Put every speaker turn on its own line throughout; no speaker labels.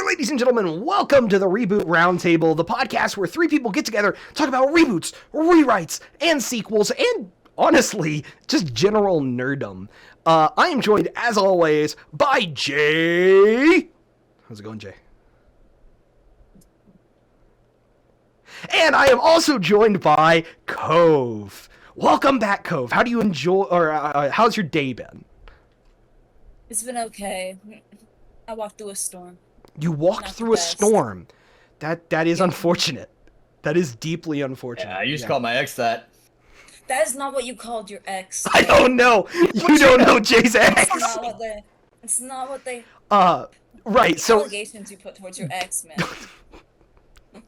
ladies and gentlemen, welcome to the Reboot Roundtable, the podcast where three people get together, talk about reboots, rewrites, and sequels, and honestly, just general nerddom. I am joined, as always, by Jay. How's it going, Jay? And I am also joined by Cove. Welcome back, Cove. How do you enjoy, or how's your day been?
It's been okay. I walked through a storm.
You walked through a storm. That is unfortunate. That is deeply unfortunate.
Yeah, I used to call my ex that.
That is not what you called your ex.
I don't know. You don't know Jay's ex.
It's not what they.
Right. So.
Allegations you put towards your ex, man.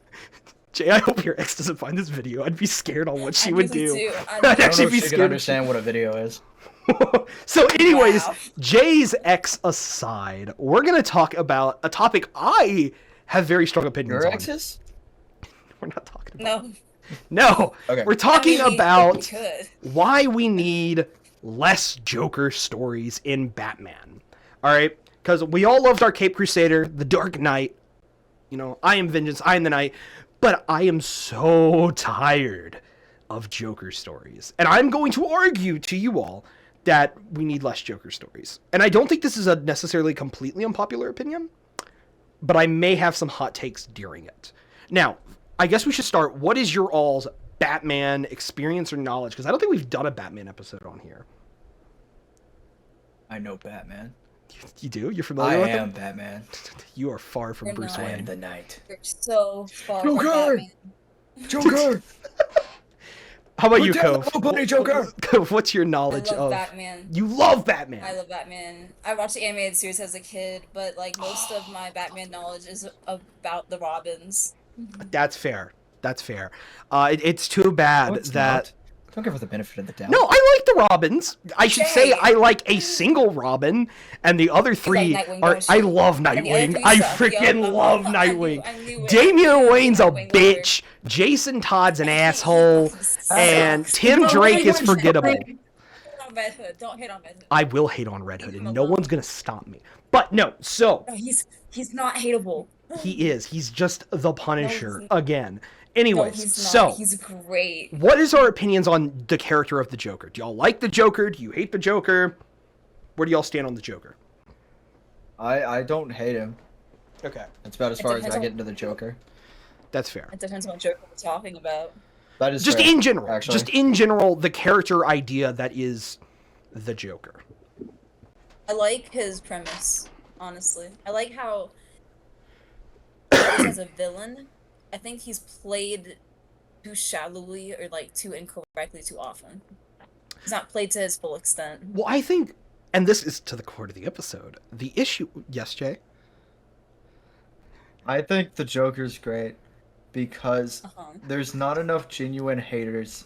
Jay, I hope your ex doesn't find this video. I'd be scared on what she would do.
I'd
actually be
scared.
scared.
Understand what a video is.
So anyways,
Wow.
Jay's ex aside, we're going to talk about a topic I have very strong opinions
Your
on.
exes?
We're not talking about
No.
No. We're talking about
we could.
why we need less Joker stories in Batman. All right? Because we all loved our Cape Crusader, The Dark Knight. You know, I am vengeance, I am the night. But I am so tired of Joker stories. And I'm going to argue to you all that we need less Joker stories. And I don't think this is a necessarily completely unpopular opinion, but I may have some hot takes during it. Now, I guess we should start. What is your all's Batman experience or knowledge? Because I don't think we've done a Batman episode on here.
I know Batman.
You do? You're familiar with him?
I am Batman.
You are far from
You're
Bruce
not.
I am
Wayne.
the Knight.
You're so far
Joker!
from Batman.
Joker!
How about you,
Put down
Cove?
the buddy, Joker!
Cove, what's your
I
knowledge
love
of...
Batman.
You love Batman!
I love Batman. I watched the animated series as a kid, but like most of my Batman knowledge is about the Robins.
That's fair. That's fair. It's too bad
No, it's
that...
not. Don't give her the benefit of the doubt.
No, I like the Robins. I should say
Jay.
I like a single Robin, and the other three
Nightwing,
are...
don't
I
you?
love
And the other
Nightwing.
three
I
suck.
freaking
Yup.
love
I knew
Nightwing.
it.
Damian Wayne's a
Nightwing lover.
bitch. Jason Todd's an asshole. And Tim Drake is forgettable.
Red Hood. Don't hate on Red Hood.
I will hate on Red Hood, and no one's gonna stop me. But no, so...
No, he's not hateable.
He is. He's just the Punisher
No,
again.
No,
Anyways,
he's
so...
not. He's great.
What is our opinions on the character of the Joker? Do y'all like the Joker? Do you hate the Joker? Where do y'all stand on the Joker?
I don't hate him.
Okay.
That's about as far as
depends
I
on-
get into the Joker.
That's fair.
It depends on what Joker we're talking about.
That is
Just
fair,
in general.
actually.
Just in general, the character idea that is the Joker.
I like his premise, honestly. I like how as a villain, I think he's played too shallowly or like too incorrectly too often. He's not played to his full extent.
Well, I think, and this is to the core of the episode, the issue... Yes, Jay?
I think the Joker's great because
Uh-huh.
there's not enough genuine haters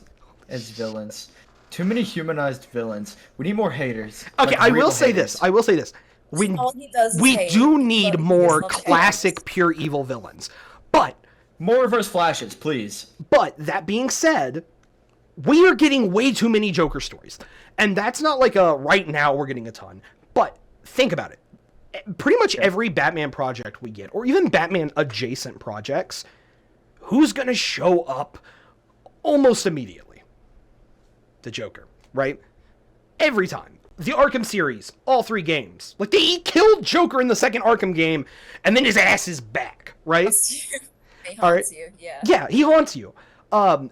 as villains. Too many humanized villains. We need more haters.
Okay,
Like
I will
real
say
haters.
this. I will say this. We,
All he does is
we
hate,
do
but
need
he
more
does love
classic,
haters.
pure evil villains. But...
More reverse flashes, please.
But that being said, we are getting way too many Joker stories. And that's not like a right now we're getting a ton. But think about it. Pretty much every Batman project we get, or even Batman adjacent projects, who's going to show up almost immediately? The Joker, right? Every time. The Arkham series, all three games. Like, they killed Joker in the second Arkham game, and then his ass is back, right?
He
All right.
haunts you, yeah.
Yeah, he haunts you.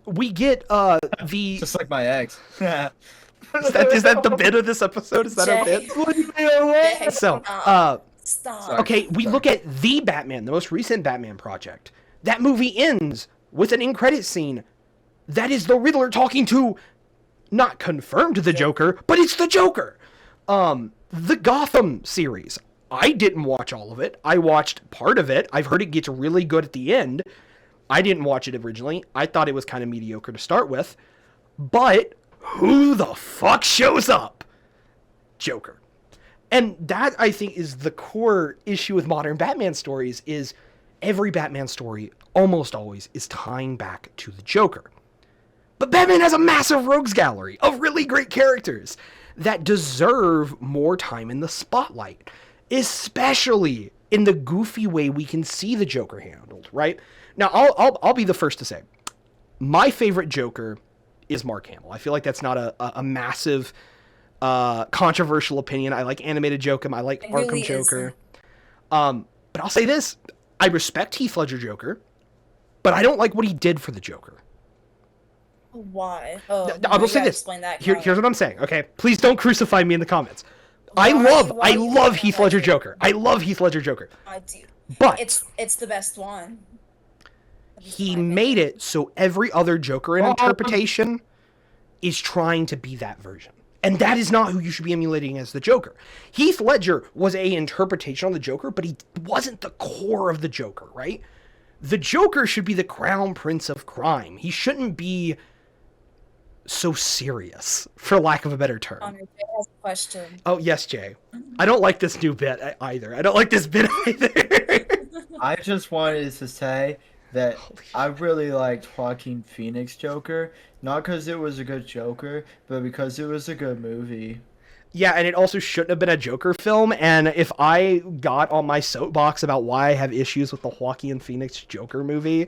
We get the...
Just like my ex.
Is that the bit of this episode? Is that a
Jay.
bit?
Jay,
So,
Stop.
Sorry.
okay, we look at the Batman, the most recent Batman project. That movie ends with an end-credit scene that is the Riddler talking to, not confirmed the Joker, but it's the Joker. The Gotham series. I didn't watch all of it. I watched part of it. I've heard it gets really good at the end. I didn't watch it originally. I thought it was kind of mediocre to start with. But who the fuck shows up? Joker. And that, I think, is the core issue with modern Batman stories, is every Batman story, almost always, is tying back to the Joker. But Batman has a massive rogues gallery of really great characters that deserve more time in the spotlight. Especially in the goofy way we can see the Joker handled, right? Now, I'll be the first to say, my favorite Joker is Mark Hamill. I feel like that's not a massive, controversial opinion. I like animated Joker. I like Arkham Joker. But I'll say this. I respect Heath Ledger Joker, but I don't like what he did for the Joker.
Why? Oh,
I will say this.
Explain that,
Here's what I'm saying, okay? Please don't crucify me in the comments. I love Heath Ledger Joker. I love Heath Ledger Joker.
I do.
But
it's the best one.
He made it so every other Joker interpretation is trying to be that version. And that is not who you should be emulating as the Joker. Heath Ledger was a interpretation on the Joker, but he wasn't the core of the Joker, right? The Joker should be the crown prince of crime. He shouldn't be so serious, for lack of a better term.
Connor, Jay has a question.
Oh, yes, Jay. I don't like this new bit either. I don't like this bit either.
I just wanted to say that I really liked Joaquin Phoenix Joker, not because it was a good Joker, but because it was a good movie.
Yeah, and it also shouldn't have been a Joker film, and if I got on my soapbox about why I have issues with the Joaquin Phoenix Joker movie,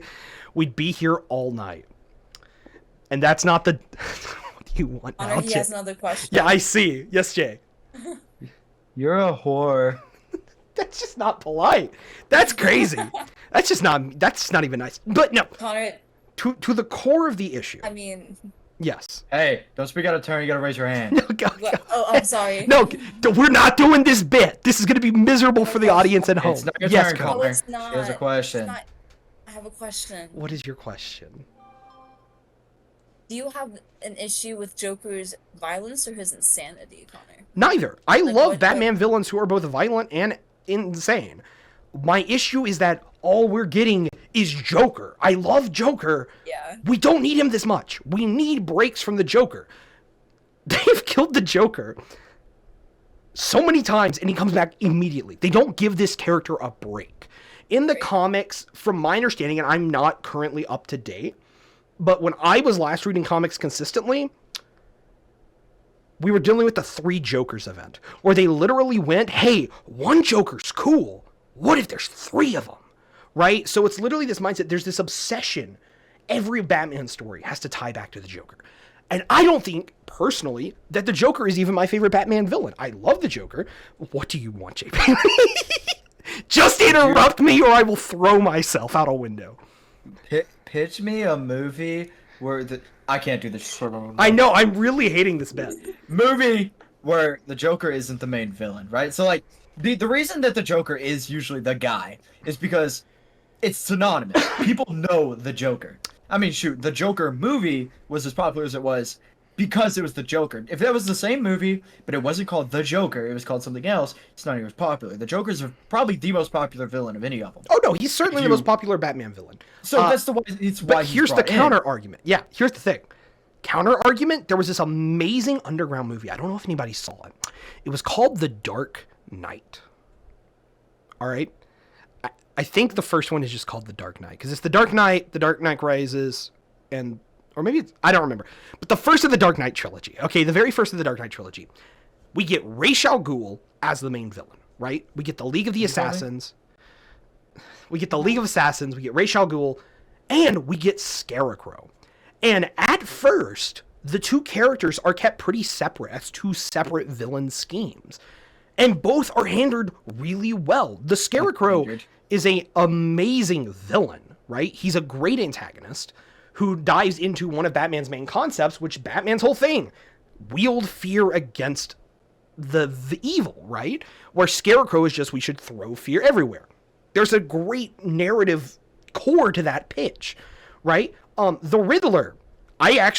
we'd be here all night. And that's not the... What do you want now,
He has another question.
Yeah, I see. Yes, Jay.
You're a whore.
That's just not polite. That's crazy. That's not even nice. But no.
Connor,
to the core of the issue.
I mean...
Yes.
Hey, don't speak out of turn. You gotta raise your hand.
No, go.
Oh, I'm sorry.
No, we're not doing this bit. This is going to be miserable for the audience at home.
It's not your
Yes,
turn,
Connor.
No, it's not.
Here's a question.
I have a question.
What is your question?
Do you have an issue with Joker's violence or his insanity, Connor?
Neither. I love
what-
Batman villains who are both violent and insane. My issue is that all we're getting is Joker. I love Joker.
Yeah.
We don't need him this much. We need breaks from the Joker. They've killed the Joker so many times, and he comes back immediately. They don't give this character a break. In the comics, from my understanding, and I'm not currently up to date, but when I was last reading comics consistently, we were dealing with the 3 Jokers event, where they literally went, hey, one Joker's cool. What if there's 3 of them? Right? So it's literally this mindset. There's this obsession. Every Batman story has to tie back to the Joker. And I don't think, personally, that the Joker is even my favorite Batman villain. I love the Joker. What do you want, JP? Just interrupt me or I will throw myself out a window.
Pitch me a movie where I can't do this.
I know, I'm really hating this bet.
Movie where the Joker isn't the main villain, right? So, like, the reason that the Joker is usually the guy is because it's synonymous. People know the Joker. I mean, shoot, the Joker movie was as popular as it was because it was the Joker. If that was the same movie, but it wasn't called the Joker, it was called something else, it's not even as popular. The Joker's probably the most popular villain of any of them.
Oh, no, he's certainly the most popular Batman villain.
So that's why he's
here's the
brought in.
counter argument. Yeah, here's the thing. Counter argument, there was this amazing underground movie. I don't know if anybody saw it. It was called The Dark Knight. All right? I think the first one is just called The Dark Knight, because it's The Dark Knight, The Dark Knight Rises, and... Or maybe it's... I don't remember. But the first of the Dark Knight trilogy. Okay, the very first of the Dark Knight trilogy. We get Ra's al Ghul as the main villain, right? We get the League of the Assassins. We get the League of Assassins. We get Ra's al Ghul. And we get Scarecrow. And at first, the 2 characters are kept pretty separate as 2 separate villain schemes. And both are handled really well. The Scarecrow is an amazing villain, right? He's a great antagonist who dives into one of Batman's main concepts, which Batman's whole thing, wield fear against the evil, right? Where Scarecrow is just, we should throw fear everywhere. There's a great narrative core to that pitch, right? The Riddler, I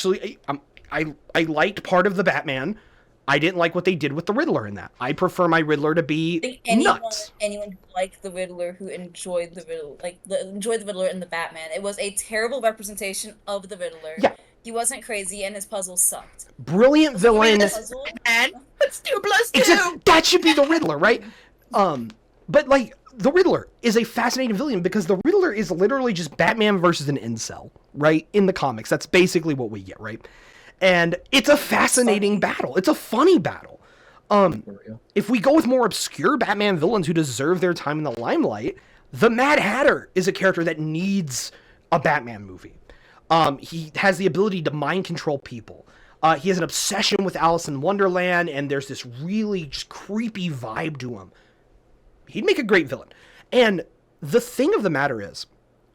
liked part of the Batman. I didn't like what they did with the Riddler in that. I prefer my Riddler to be nuts.
Anyone who liked the Riddler, who enjoyed the Riddler, enjoyed the Riddler in the Batman, it was a terrible representation of the Riddler.
Yeah.
He wasn't crazy, and his puzzles sucked.
Brilliant villain.
And it's 2 + 2.
That should be the Riddler, right? But like the Riddler is a fascinating villain because the Riddler is literally just Batman versus an incel, right? In the comics, that's basically what we get, right? And it's a fascinating battle. It's a funny battle.
For real.
If we go with more obscure Batman villains who deserve their time in the limelight, the Mad Hatter is a character that needs a Batman movie. He has the ability to mind control people. He has an obsession with Alice in Wonderland, and there's this really just creepy vibe to him. He'd make a great villain. And the thing of the matter is,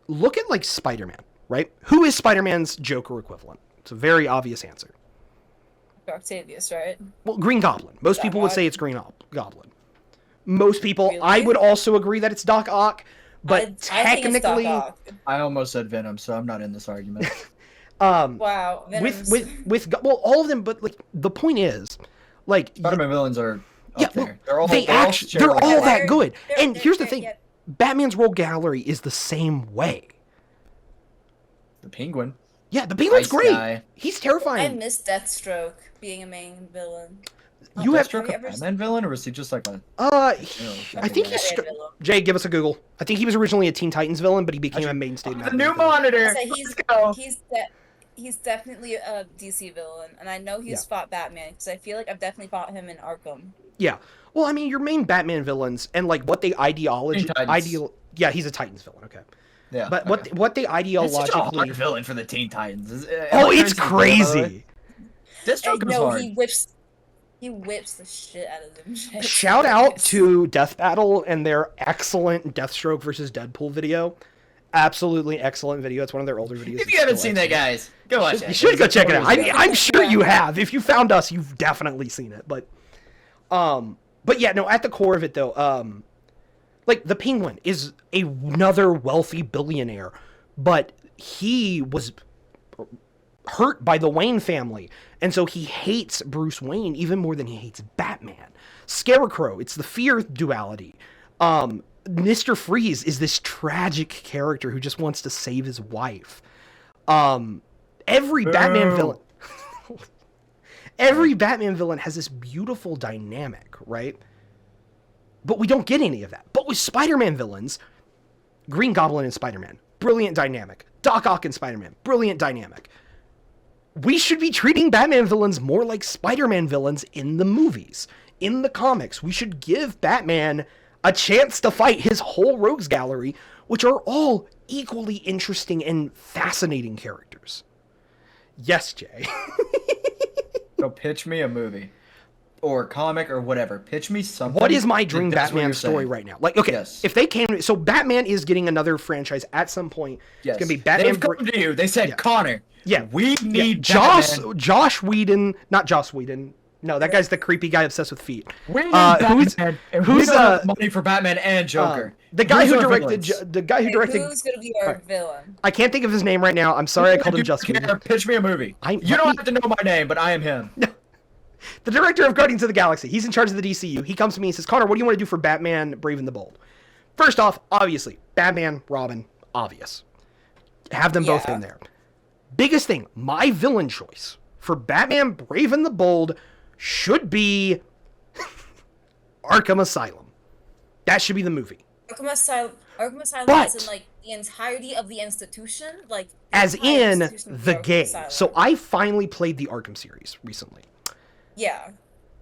look at like Spider-Man, right? Who is Spider-Man's Joker equivalent? It's a very obvious answer.
Octavius, right?
Well, Green Goblin. Most people would say it's Green Goblin. Most people,
Really?
I would also agree that it's Doc Ock, but
I think it's
technically,
Doc Ock.
I almost said Venom, so I'm not in this argument.
Wow. Venom's...
with all of them, but like the point is, like
Spider-Man villains are
yeah,
up
well,
there. They're all
they're all that good. And here's the
they're-
thing:
yeah.
Batman's Rogue Gallery is the same way.
The Penguin.
Yeah, the Penguin's
Ice
great.
Guy.
He's
I
terrifying.
miss Deathstroke being a main villain.
You have
Deathstroke a
ever
Batman villain, or was he just like a?
I think
Batman
he's
villain.
Jay. Give us a Google. I think he was originally a Teen Titans villain, but he became a mainstay.
The
Batman
new
villain.
monitor.
So
Let's go.
he's definitely a DC villain, and I know he's fought Batman because I feel like I've definitely fought him in Arkham.
Yeah. Well, I mean, your main Batman villains and like what they Yeah, he's a Titans villain. Okay.
Yeah.
But
okay.
what they
It's such a hard
ideologically.
villain for the Teen Titans.
Oh, it's crazy.
Deathstroke is
No,
hard.
he whips the shit out of them.
Shout out to Death Battle and their excellent Deathstroke versus Deadpool video. Absolutely excellent video. It's one of their older videos.
If you haven't seen that, guys, go watch it.
You should go check it out.
Yeah.
I'm sure you have. If you found us, you've definitely seen it. But yeah, no. At the core of it, though, like the Penguin is another wealthy billionaire, but he was hurt by the Wayne family, and so he hates Bruce Wayne even more than he hates Batman. Scarecrow, it's the fear duality. Mr. Freeze is this tragic character who just wants to save his wife. Every Batman villain has this beautiful dynamic, right? But we don't get any of that. But with Spider-Man villains, Green Goblin and Spider-Man, brilliant dynamic. Doc Ock and Spider-Man, brilliant dynamic. We should be treating Batman villains more like Spider-Man villains in the movies. In the comics, we should give Batman a chance to fight his whole rogues gallery, which are all equally interesting and fascinating characters. Yes, Jay.
So pitch me a movie. Or comic or whatever. Pitch me something.
What is my dream
that's what
Batman
you're
story
saying.
right now? Like, okay,
Yes.
if they came, so Batman is getting another franchise at some point.
Yes.
It's gonna be Batman.
They've come to you. They said,
Yeah.
Connor.
Yeah.
We need
Josh
Batman.
Whedon, not Joss Whedon. No, that guy's the creepy guy obsessed with feet.
We need
who's
Batman. And
who's,
we don't have money for Batman and Joker.
the guy
Who's
who
our
directed
villains?
the guy who directed.
Who's gonna be our villain?
I can't think of his name right now. I'm sorry, I called him
You
Joss
can't
Whedon.
Pitch me a movie. You don't have to know my name, but I am him.
The director of Guardians of the Galaxy. He's in charge of the DCU. He comes to me and says, Connor, what do you want to do for Batman, Brave and the Bold? First off, obviously, Batman, Robin, obvious. Have them both
Yeah.
in there. Biggest thing, my villain choice for Batman, Brave and the Bold should be Arkham Asylum. That should be the movie.
Arkham Asylum
But-
as in like the entirety of the institution, like the
As
entire
in
institution of
the
Arkham
game.
Asylum.
So I finally played the Arkham series recently.
yeah,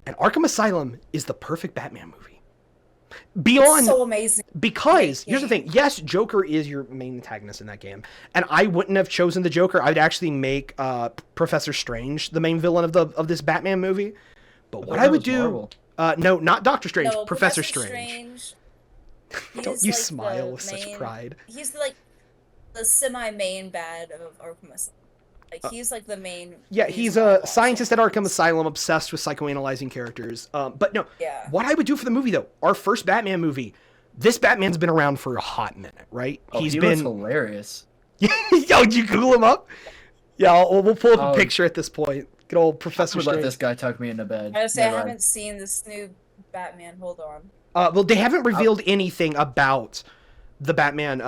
And Arkham Asylum is the perfect Batman movie. Beyond
so amazing.
because
Great
here's the
game.
thing, yes, Joker is your main antagonist in that game, and I wouldn't have chosen the Joker. I'd actually make Professor Strange the main villain of this Batman movie. But what
that
I would
was
do,
Marvel.
No, not Doctor Strange,
No,
Professor Strange. Don't
he's
you
like
smile
the
with such
main-
pride?
He's like the semi-main bad of Arkham Asylum. Like he's like the main.
Yeah,
reason
he's
why I
a
watch
scientist
it.
at Arkham Asylum, obsessed with psychoanalyzing characters. But no,
Yeah.
what I would do for the movie though, our first Batman movie, this Batman's been around for a hot minute, right?
Oh,
He's
he
been.
looks hilarious.
Yo, did you Google him up? Yeah, we'll pull up a
Oh.
picture at this point. Good old
I
Professor
would let
Strange.
this guy tuck me into bed.
I would say
Never
I
mind.
haven't seen this new Batman. Hold on.
Well, they haven't revealed anything about the Batman,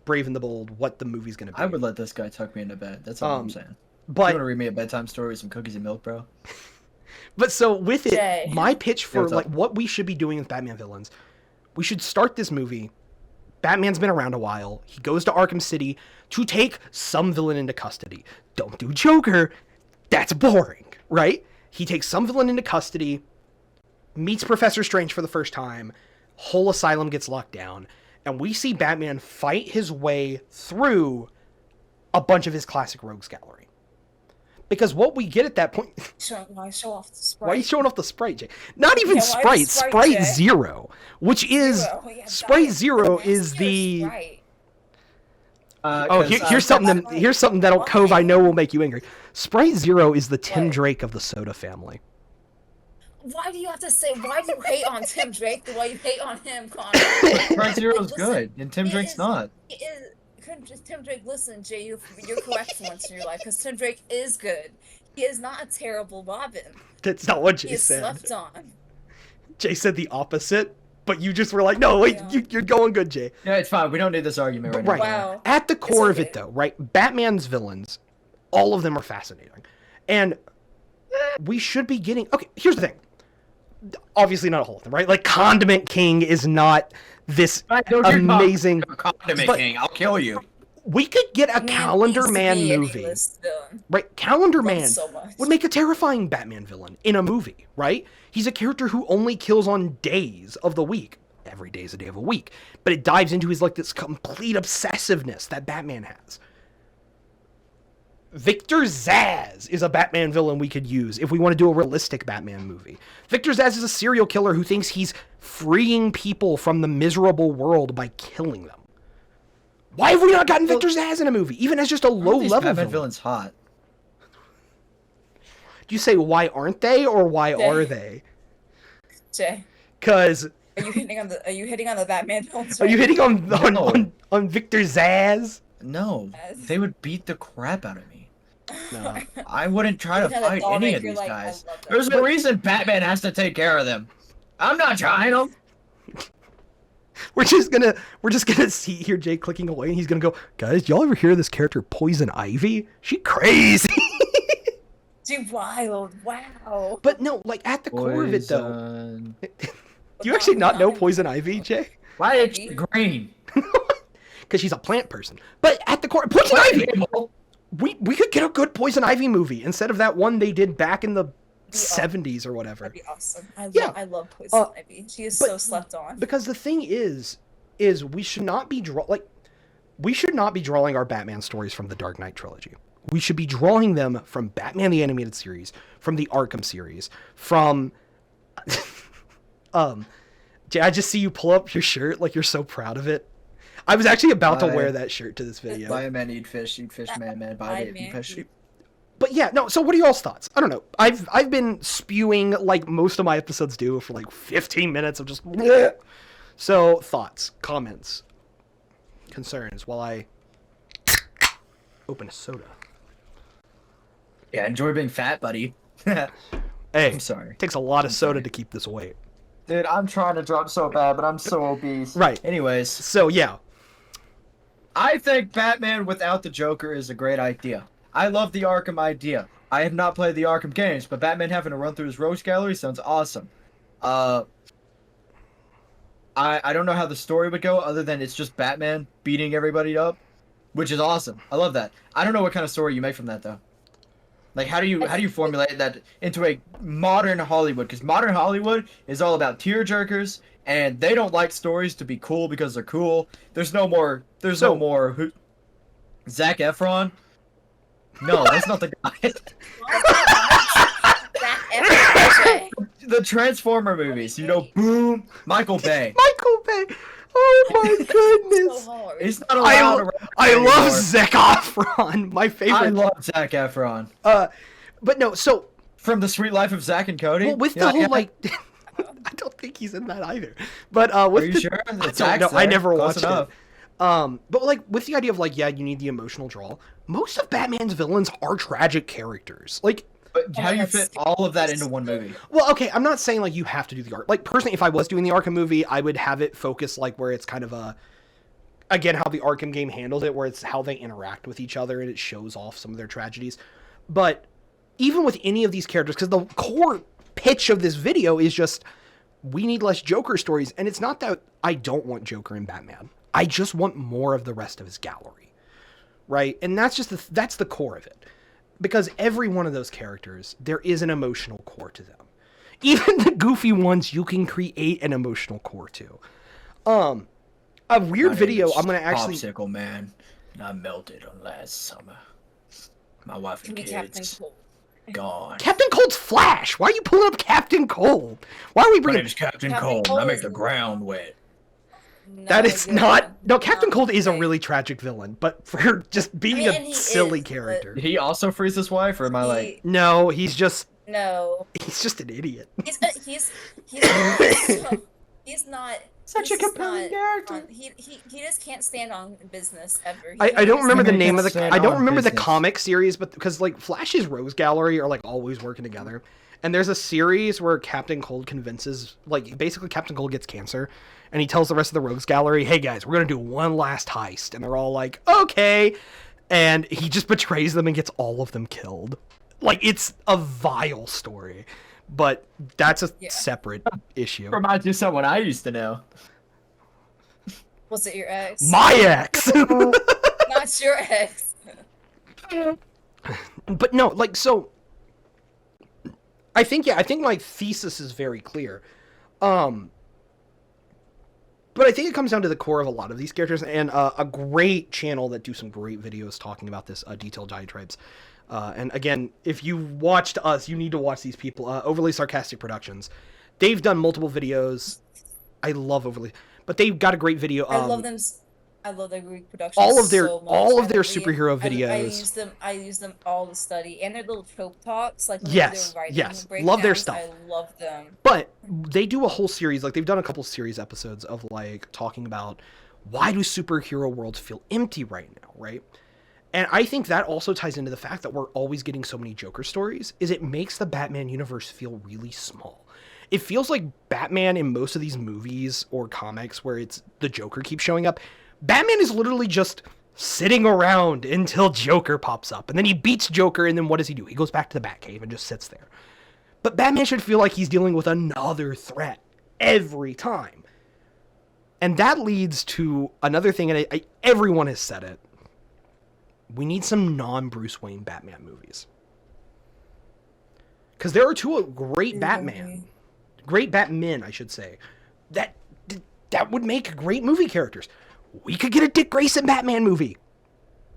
Brave and the Bold, what the movie's gonna be.
I would let this guy tuck me into bed. That's all I'm saying. You
but
want to read me a bedtime story with some cookies and milk, bro?
so with it,
Jay.
my pitch for
what's up?
like what we should be doing with Batman villains, we should start this movie. Batman's been around a while. He goes to Arkham City to take some villain into custody. Don't do Joker. That's boring, right? He takes some villain into custody. meets Professor Strange for the first time, whole asylum gets locked down, and we see Batman fight his way through a bunch of his classic rogues gallery. Because what we get at that point...
Why show off the Sprite?
Why are you showing off the Sprite, Jay? Not even
Yeah, why the
Sprite,
Sprite,
Sprite
Jay?
Zero, which is...
Yeah,
Sprite
that
Zero
is
is the...
Sprite.
here's something that'll Cove I know will make you angry. Sprite Zero is the Tim
What?
Drake of the soda family.
Why do you have to say? Why do you hate on Tim Drake the way you hate on him, Connor?
Sprite Zero's
Listen,
good, and Tim
he
Drake's
is-
not.
he is- Tim Drake, listen, Jay, you're correct for once in your life, because Tim Drake is good. He is not a terrible Robin.
That's not what
He
Jay
is
said.
slept on.
Jay said the opposite, but you just were like, no, wait,
Yeah.
you're going good, Jay.
Yeah, it's fine. We don't need this argument right,
Right.
now.
Wow.
At the core of
okay.
it, though, right? Batman's villains, all of them are fascinating. And we should be getting... Okay, here's the thing. Obviously not a whole of them, right? Like, Condiment King is not this
Right, no, you're not
amazing...
Condiment
but-
King, I'll kill you.
We could get a Calendar
needs to
Man
be an
movie.
A-list villain.
Right? Calendar
Love
Man
so much.
would make a terrifying Batman villain in a movie, right? He's a character who only kills on days of the week. Every day is a day of a week. But it dives into his, like, this complete obsessiveness that Batman has. Victor Zsasz is a Batman villain we could use if we want to do a realistic Batman movie. Victor Zsasz is a serial killer who thinks he's freeing people from the miserable world by killing them. Why have we not gotten Victor Zsasz in a movie, even as just a low-level
Batman
villain?
villain's hot.
Do you say why aren't they or why
Yeah.
are they?
Jay,
Because
are you hitting on the Batman villains?
are you hitting on
No.
on Victor Zsasz?
No,
Yes.
they would beat the crap out of me.
No.
I wouldn't try to
Look at the
fight
doll
any of
maker,
these
like, I
guys.
love that.
There's a reason Batman has to take care of them. I'm not trying them.
We're just gonna see here Jay clicking away, and he's gonna go, guys. Y'all ever hear of this character Poison Ivy? She crazy.
Dude, wild. Wow.
But no, like at the core of it though,
Poison.
do you actually not know Poison Ivy, Jay?
Why is she green?
Because she's a plant person. But at the core, Poison Ivy. We could get a good Poison Ivy movie instead of that one they did back in the 70s or whatever.
That'd be awesome.
Yeah.
I love Poison Ivy. She is
but-
so slept on.
Because the thing is we should not be drawing our Batman stories from the Dark Knight trilogy. We should be drawing them from Batman the Animated Series, from the Arkham series, from Jay, I just see you pull up your shirt like you're so proud of it. I was actually about to wear that shirt to this video.
Buy a man, eat fish, man, buy a
man,
eat fish.
But yeah, no, so what are y'all's thoughts? I don't know. I've been spewing like most of my episodes do for like 15 minutes of just bleh. So thoughts, comments, concerns while I open a soda.
Yeah, enjoy being fat, buddy.
Hey,
I'm sorry.
it takes a lot of soda to keep this weight.
Dude, I'm trying to drop so bad, but I'm so obese.
Right.
Anyways,
So yeah,
I think Batman without the Joker is a great idea. I love the Arkham idea. I have not played the Arkham games, but Batman having to run through his rogues gallery sounds awesome. I don't know how the story would go other than it's just Batman beating everybody up, which is awesome. I love that. I don't know what kind of story you make from that though. Like how do you formulate that into a modern Hollywood? Because modern Hollywood is all about tearjerkers, and they don't like stories to be cool because they're cool. There's no more Zac Efron. No, that's not the guy. The Transformer movies, you know, boom, Michael Bay.
Michael Bay. Oh my goodness.
So hard.
He's not allowed to rap
I
anymore.
love Zac Efron, my favorite.
I love Zac Efron.
But no, so
From The Sweet Life of Zack and Cody.
well, with
Yeah,
the whole
yeah.
like, I don't think he's in that either. But with
Are you
the,
sure?
I don't
Zach's
know. I
there.
never
Close
watched
enough.
it. But like with the idea of like, yeah, you need the emotional draw. Most of Batman's villains are tragic characters. Like,
But how do you fit all of that into one movie?
well, okay, I'm not saying like you have to do the art. Like personally, if I was doing the Arkham movie, I would have it focus like where it's kind of a, again, how the Arkham game handles it, where it's how they interact with each other and it shows off some of their tragedies. But even with any of these characters, because the core pitch of this video is just, we need less Joker stories. And it's not that I don't want Joker in Batman. I just want more of the rest of his gallery. Right? And that's just that's the core of it. Because every one of those characters, there is an emotional core to them. Even the goofy ones, you can create an emotional core to. A weird video I'm gonna actually
popsicle man. I melted on last summer. My wife and
Be Captain
kids
Cold.
gone.
Captain Cold's Flash. Why are you pulling up Captain Cold? Why are we
My
bringing?
name's Captain
Captain
Cold.
Cold
I make
is-
the ground wet.
That is not. No, Captain Cold is a
okay.
really tragic villain, but for just being
and
a
he
silly
is, but-
character.
Did he also freeze his wife, or am I like?
No, he's just
No.
an idiot.
He's not.
Such a
he's just
compelling
not
character.
he just can't stand on business ever.
I don't remember the
He
name of the.
can't
I don't
stand
remember
on
the
business.
comic series, but because like Flash's Rose Gallery are like always working together, and there's a series where Captain Cold convinces, like basically Captain Cold gets cancer, and he tells the rest of the Rogues Gallery, "Hey guys, we're gonna do one last heist," and they're all like, "Okay," and he just betrays them and gets all of them killed. Like it's a vile story, but that's a separate issue.
Reminds me of someone I used to know.
Was it your ex?
My ex.
Not your ex.
But no, like, so I think my thesis is very clear. But I think it comes down to the core of a lot of these characters, and a great channel that do some great videos talking about this, Detailed Diatribes. And again, if you watched us, you need to watch these people. Overly Sarcastic Productions. They've done multiple videos. I love Overly, but they've got a great video.
I love them. I love their Greek productions.
All of their
so much.
superhero videos.
I use them all to study, and their little trope talks. Like when
Yes,
they're writing
yes.
the
Love their
breakdowns,
stuff.
I love them.
But they do a whole series, like they've done a couple series episodes of like talking about why do superhero worlds feel empty right now, right? And I think that also ties into the fact that we're always getting so many Joker stories, is it makes the Batman universe feel really small. It feels like Batman in most of these movies or comics where it's the Joker keeps showing up, Batman is literally just sitting around until Joker pops up. And then he beats Joker, and then what does he do? He goes back to the Batcave and just sits there. But Batman should feel like he's dealing with another threat every time. And that leads to another thing, and everyone has said it. We need some non-Bruce Wayne Batman movies. Because there are two great Batmen, I should say, that would make great movie characters. We could get a Dick Grayson Batman movie.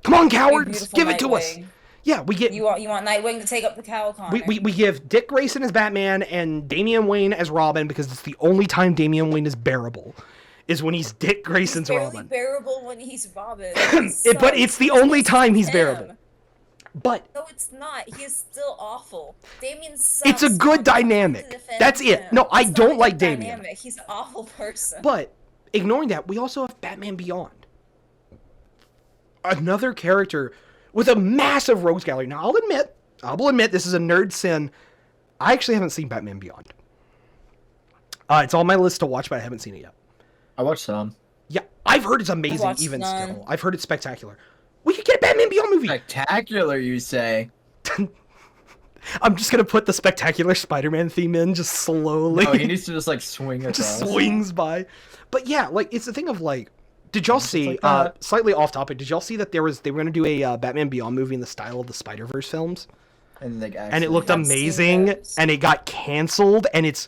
Come on, cowards, give it to us. Yeah, we get.
You want Nightwing to take up the cowl, Connor.
We give Dick Grayson as Batman and Damian Wayne as Robin, because it's the only time Damian Wayne is bearable, is when he's Dick Grayson's
he's
Robin.
bearable when he's Robin.
But it's the only time he's bearable. But
no, it's not. He is still awful. Damian sucks.
it's a good dynamic. That's it. No, I don't like Damian.
He's an awful person.
But ignoring that, we also have Batman Beyond. Another character with a massive rogues gallery. Now, I will admit this is a nerd sin. I actually haven't seen Batman Beyond. It's on my list to watch, but I haven't seen it yet.
I watched some.
Yeah, I've heard it's amazing even still. I've heard it's spectacular. We could get a Batman Beyond movie.
Spectacular, you say?
I'm just going to put the spectacular Spider-Man theme in just slowly.
No, he needs to just like swing across.
Just swings by. But yeah, like it's the thing of like, did y'all see,
like
slightly off topic, did y'all see that they were going to do a Batman Beyond movie in the style of the Spider-Verse films?
And
it looked amazing, and it got canceled, and it's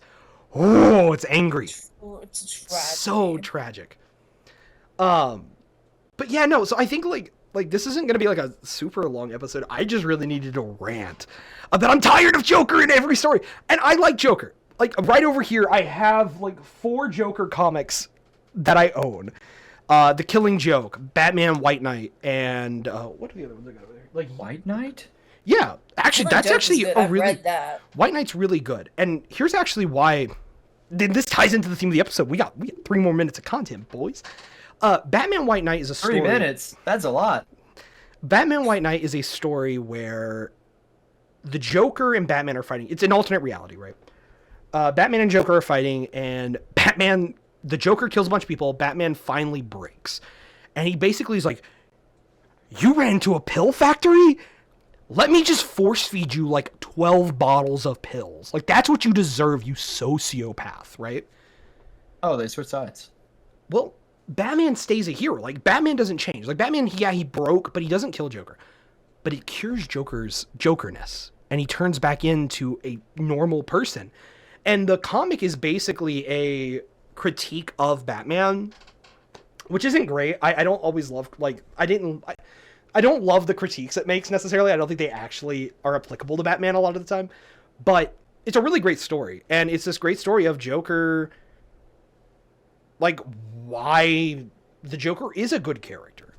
angry.
It's
so tragic. But yeah, no, so I think like this isn't going to be like a super long episode. I just really needed to rant about I'm tired of Joker in every story. And I like Joker. Like right over here, I have like 4 Joker comics that I own. The Killing Joke, Batman White Knight, and what are the other ones I got over there? Like
White Knight?
Yeah, actually, that's actually a really
read that.
White Knight's really good. And here's actually why this ties into the theme of the episode. We got 3 more minutes of content, boys. Batman White Knight is a story.
3 minutes? That's a lot.
Batman White Knight is a story where the Joker and Batman are fighting. It's an alternate reality, right? Batman and Joker are fighting, and the Joker kills a bunch of people. Batman finally breaks. And he basically is like, you ran into a pill factory? Let me just force feed you like 12 bottles of pills. Like, that's what you deserve, you sociopath, right?
Oh, they switch sides.
Well, Batman stays a hero. Like, Batman doesn't change. Like, Batman, he broke, but he doesn't kill Joker. But it cures Joker's Jokerness. And he turns back into a normal person. And the comic is basically a critique of Batman, which isn't great. I don't always love, like, I don't love the critiques it makes necessarily. I don't think they actually are applicable to Batman a lot of the time. But it's a really great story. And it's this great story of Joker, like, why the Joker is a good character.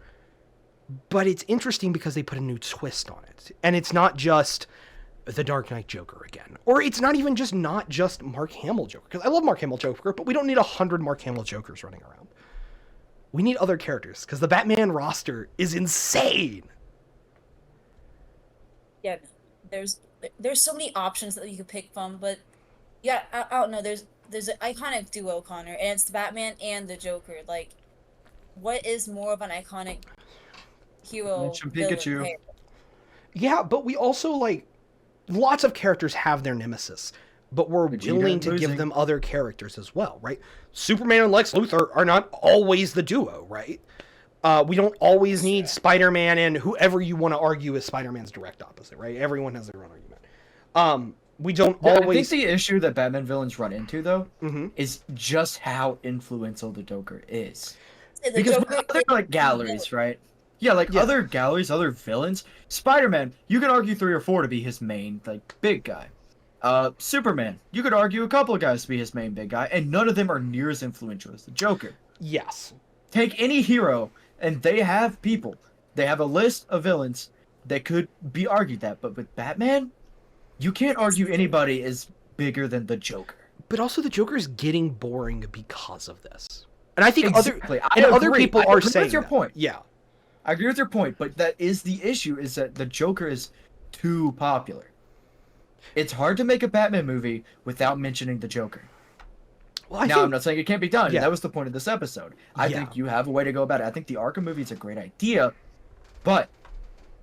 But it's interesting because they put a new twist on it. And it's not just the Dark Knight Joker again. Or it's not even just Mark Hamill Joker. Because I love Mark Hamill Joker, but we don't need 100 Mark Hamill Jokers running around. We need other characters, because the Batman roster is insane.
Yeah, there's so many options that you could pick from, but yeah, I don't know. There's an iconic duo, Connor, and it's the Batman and the Joker. Like, what is more of an iconic hero?
Mention Pikachu.
Villain?
Yeah, but we also, like, lots of characters have their nemesis, but we're willing to give them other characters as well, right? Superman and Lex Luthor are not always the duo, right? We don't always need Spider-Man and whoever you want to argue is Spider-Man's direct opposite, right? Everyone has their own argument. We don't always...
I think the issue that Batman villains run into, though, is just how influential the Joker is. Because with other, like, galleries, right? Yeah, like, other galleries, other villains, Spider-Man, you could argue 3 or 4 to be his main, like, big guy. Superman, you could argue a couple of guys to be his main big guy, and none of them are near as influential as the Joker.
Yes.
Take any hero, and they have people. They have a list of villains that could be argued that, but with Batman, you can't argue anybody is bigger than the Joker.
But also the Joker is getting boring because of this. And I think other
agree.
people
I
are
agree
saying
with your
that.
point.
Yeah.
I agree with your point, but that is the issue, is that the Joker is too popular. It's hard to make a Batman movie without mentioning the Joker.
Well,
I'm not saying it can't be done.
Yeah.
That was the point of this episode. I think you have a way to go about it. I think the Arkham movie is a great idea, but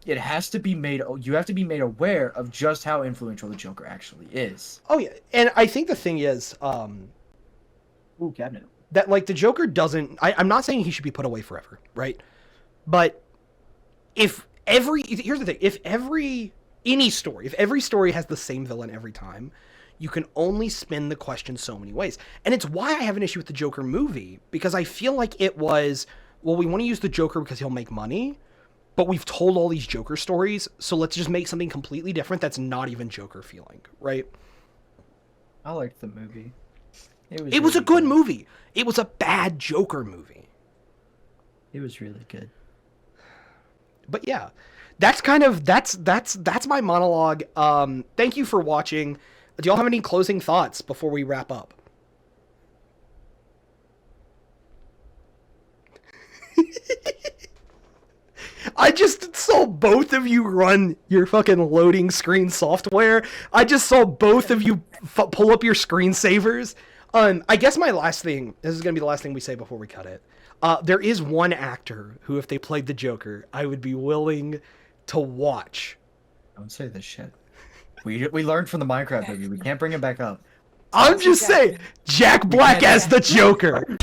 it has to be made. You have to be made aware of just how influential the Joker actually is.
Oh yeah, and I think the thing is,
Ooh, cabinet.
that, like, the Joker doesn't... I'm not saying he should be put away forever, right? But here's the thing, if every story has the same villain every time, you can only spin the question so many ways. And it's why I have an issue with the Joker movie, because I feel like it was, well, we want to use the Joker because he'll make money, but we've told all these Joker stories, so let's just make something completely different that's not even Joker feeling, right?
I liked the movie.
It was a good movie. It was a bad Joker movie.
It was really good.
But yeah, that's my monologue. Thank you for watching. Do y'all have any closing thoughts before we wrap up? I just saw both of you run your fucking loading screen software. I just saw both of you pull up your screensavers. I guess my last thing, this is going to be the last thing we say before we cut it. There is one actor who, if they played the Joker, I would be willing to watch.
Don't say this shit. We learned from the Minecraft movie. We can't bring it back up.
I'm just saying, Jack Black as the Joker.